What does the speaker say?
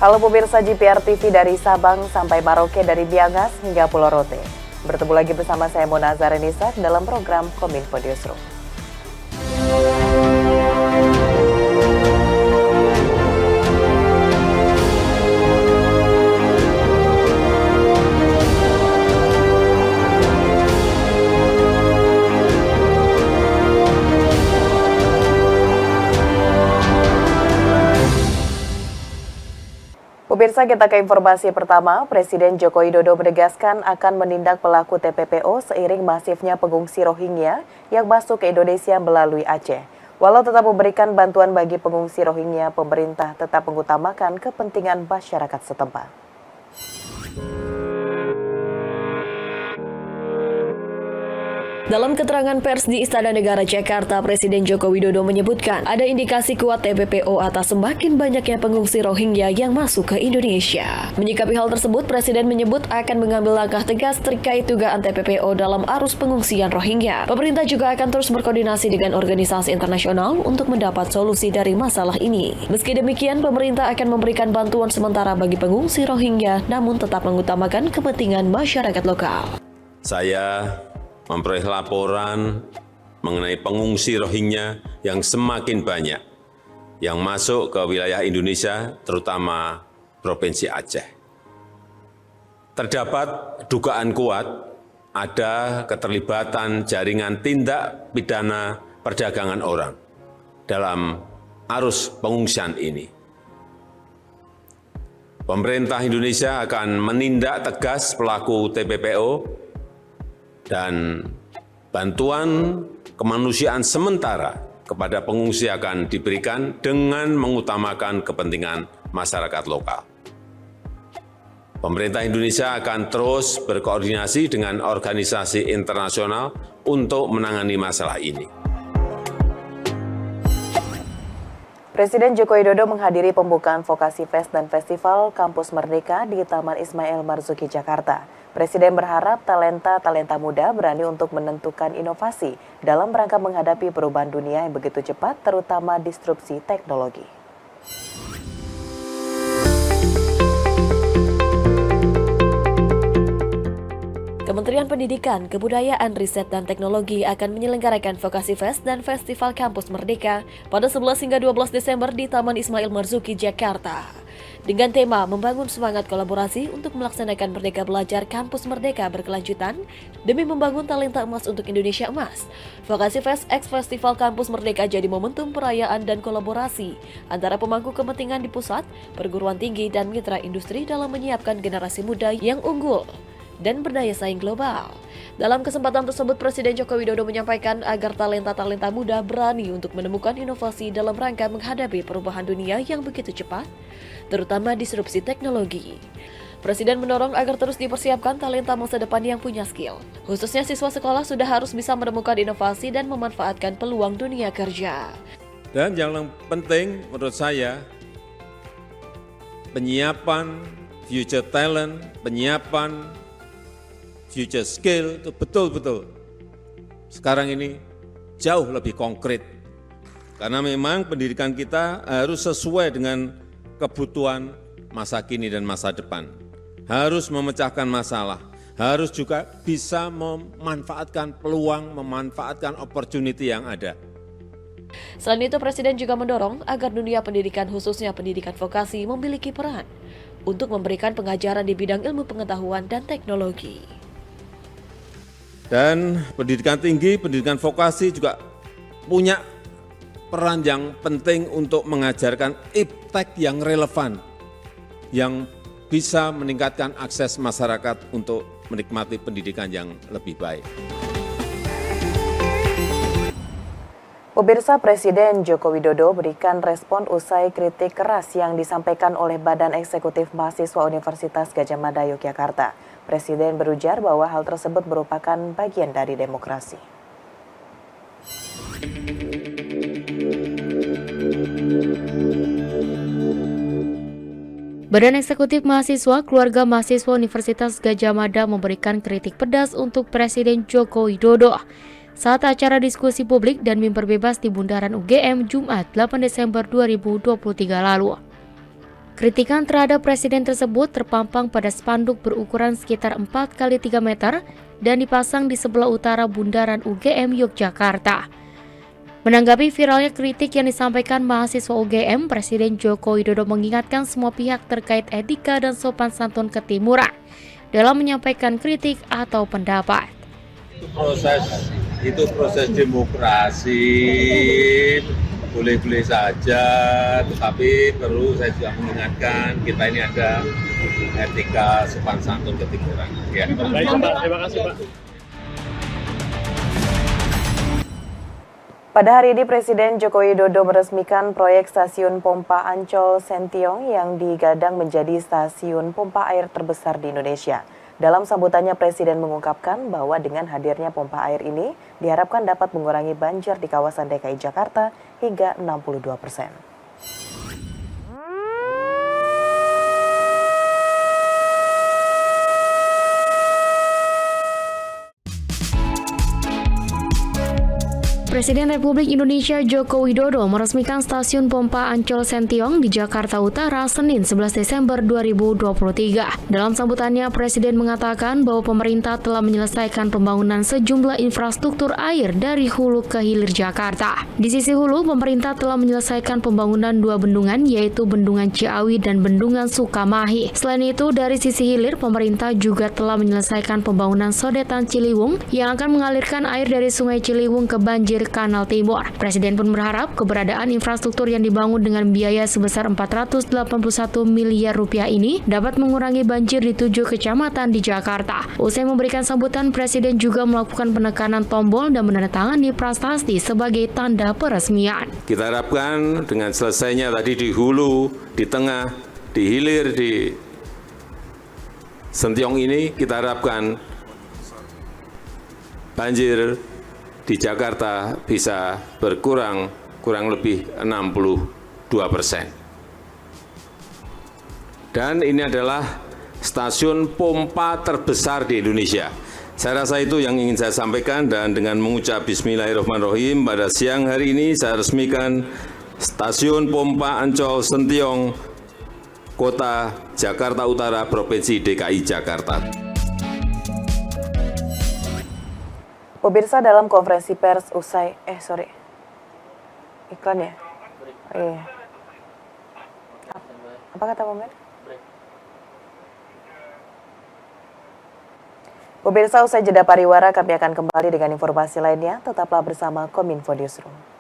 Halo pemirsa GPR TV dari Sabang sampai Maroke, dari Miangas hingga Pulau Rote. Bertemu lagi bersama saya Mona Zarenisa dalam program Kominfo Newsroom. Pemirsa, kita ke informasi pertama. Presiden Joko Widodo menegaskan akan menindak pelaku TPPO seiring masifnya pengungsi Rohingya yang masuk ke Indonesia melalui Aceh. Walau tetap memberikan bantuan bagi pengungsi Rohingya, pemerintah tetap mengutamakan kepentingan masyarakat setempat. Dalam keterangan pers di Istana Negara Jakarta, Presiden Joko Widodo menyebutkan ada indikasi kuat TPPO atas semakin banyaknya pengungsi Rohingya yang masuk ke Indonesia. Menyikapi hal tersebut, Presiden menyebut akan mengambil langkah tegas terkait dugaan TPPO dalam arus pengungsian Rohingya. Pemerintah juga akan terus berkoordinasi dengan organisasi internasional untuk mendapat solusi dari masalah ini. Meski demikian, pemerintah akan memberikan bantuan sementara bagi pengungsi Rohingya, namun tetap mengutamakan kepentingan masyarakat lokal. Saya memperoleh laporan mengenai pengungsi Rohingya yang semakin banyak yang masuk ke wilayah Indonesia, terutama Provinsi Aceh. Terdapat dugaan kuat ada keterlibatan jaringan tindak pidana perdagangan orang dalam arus pengungsian ini. Pemerintah Indonesia akan menindak tegas pelaku TPPO dan bantuan kemanusiaan sementara kepada pengungsi akan diberikan dengan mengutamakan kepentingan masyarakat lokal. Pemerintah Indonesia akan terus berkoordinasi dengan organisasi internasional untuk menangani masalah ini. Presiden Joko Widodo menghadiri pembukaan Vokasi Fest dan Festival Kampus Merdeka di Taman Ismail Marzuki, Jakarta. Presiden berharap talenta-talenta muda berani untuk menentukan inovasi dalam rangka menghadapi perubahan dunia yang begitu cepat, terutama disrupsi teknologi. Kementerian Pendidikan, Kebudayaan, Riset, dan Teknologi akan menyelenggarakan Vokasi Fest dan Festival Kampus Merdeka pada 11 hingga 12 Desember di Taman Ismail Marzuki, Jakarta. Dengan tema membangun semangat kolaborasi untuk melaksanakan Merdeka Belajar Kampus Merdeka berkelanjutan demi membangun talenta emas untuk Indonesia Emas. Vokasi Fest X Festival Kampus Merdeka jadi momentum perayaan dan kolaborasi antara pemangku kepentingan di pusat, perguruan tinggi, dan mitra industri dalam menyiapkan generasi muda yang unggul dan berdaya saing global. Dalam kesempatan tersebut, Presiden Joko Widodo menyampaikan agar talenta-talenta muda berani untuk menemukan inovasi dalam rangka menghadapi perubahan dunia yang begitu cepat, terutama disrupsi teknologi. Presiden mendorong agar terus dipersiapkan talenta masa depan yang punya skill. Khususnya siswa sekolah sudah harus bisa menemukan inovasi dan memanfaatkan peluang dunia kerja. Dan yang penting menurut saya, penyiapan future talent, penyiapan future skill itu betul-betul sekarang ini jauh lebih konkret. Karena memang pendidikan kita harus sesuai dengan kebutuhan masa kini dan masa depan. Harus memecahkan masalah, harus juga bisa memanfaatkan peluang, memanfaatkan opportunity yang ada. Selain itu, Presiden juga mendorong agar dunia pendidikan, khususnya pendidikan vokasi, memiliki peran untuk memberikan pengajaran di bidang ilmu pengetahuan dan teknologi. Dan pendidikan tinggi, pendidikan vokasi juga punya peran yang penting untuk mengajarkan iptek yang relevan, yang bisa meningkatkan akses masyarakat untuk menikmati pendidikan yang lebih baik. Pemirsa, Presiden Joko Widodo berikan respon usai kritik keras yang disampaikan oleh Badan Eksekutif Mahasiswa Universitas Gadjah Mada, Yogyakarta. Presiden berujar bahwa hal tersebut merupakan bagian dari demokrasi. Badan Eksekutif Mahasiswa Keluarga Mahasiswa Universitas Gadjah Mada memberikan kritik pedas untuk Presiden Joko Widodo saat acara diskusi publik dan mimbar bebas di Bundaran UGM Jumat 8 Desember 2023 lalu. Kritikan terhadap presiden tersebut terpampang pada spanduk berukuran sekitar 4 kali 3 meter dan dipasang di sebelah utara Bundaran UGM Yogyakarta. Menanggapi viralnya kritik yang disampaikan mahasiswa UGM, Presiden Joko Widodo mengingatkan semua pihak terkait etika dan sopan santun ketimuran dalam menyampaikan kritik atau pendapat. Itu proses demokrasi, boleh-boleh saja, tetapi perlu saya juga mengingatkan kita ini ada etika sopan santun ketimuran. Ya. Baik, Pak. Terima kasih, Pak. Pada hari ini Presiden Joko Widodo meresmikan proyek stasiun pompa Ancol Sentiong yang digadang menjadi stasiun pompa air terbesar di Indonesia. Dalam sambutannya Presiden mengungkapkan bahwa dengan hadirnya pompa air ini diharapkan dapat mengurangi banjir di kawasan DKI Jakarta hingga 62%. Presiden Republik Indonesia Joko Widodo meresmikan stasiun pompa Ancol Sentiong di Jakarta Utara Senin 11 Desember 2023. Dalam sambutannya, Presiden mengatakan bahwa pemerintah telah menyelesaikan pembangunan sejumlah infrastruktur air dari hulu ke hilir Jakarta. Di sisi hulu, pemerintah telah menyelesaikan pembangunan 2 bendungan, yaitu Bendungan Ciawi dan Bendungan Sukamahi. Selain itu, dari sisi hilir, pemerintah juga telah menyelesaikan pembangunan Sodetan Ciliwung yang akan mengalirkan air dari Sungai Ciliwung ke banjir Kanal Timur. Presiden pun berharap keberadaan infrastruktur yang dibangun dengan biaya sebesar 481 miliar rupiah ini dapat mengurangi banjir di 7 kecamatan di Jakarta. Usai memberikan sambutan, Presiden juga melakukan penekanan tombol dan menandatangani prasasti sebagai tanda peresmian. Kita harapkan dengan selesainya tadi di hulu, di tengah, di hilir, di Sentiong ini, kita harapkan banjir di Jakarta bisa berkurang kurang lebih 62%. Dan ini adalah stasiun pompa terbesar di Indonesia. Saya rasa itu yang ingin saya sampaikan, dan dengan mengucap Bismillahirrahmanirrahim pada siang hari ini saya resmikan stasiun pompa Ancol Sentiong, Kota Jakarta Utara, Provinsi DKI Jakarta. Pemirsa, dalam konferensi pers usai iklan ya? Oh, iya. Apa kata Momen? Pemirsa, usai jeda pariwara kami akan kembali dengan informasi lainnya. Tetaplah bersama Kominfo Newsroom.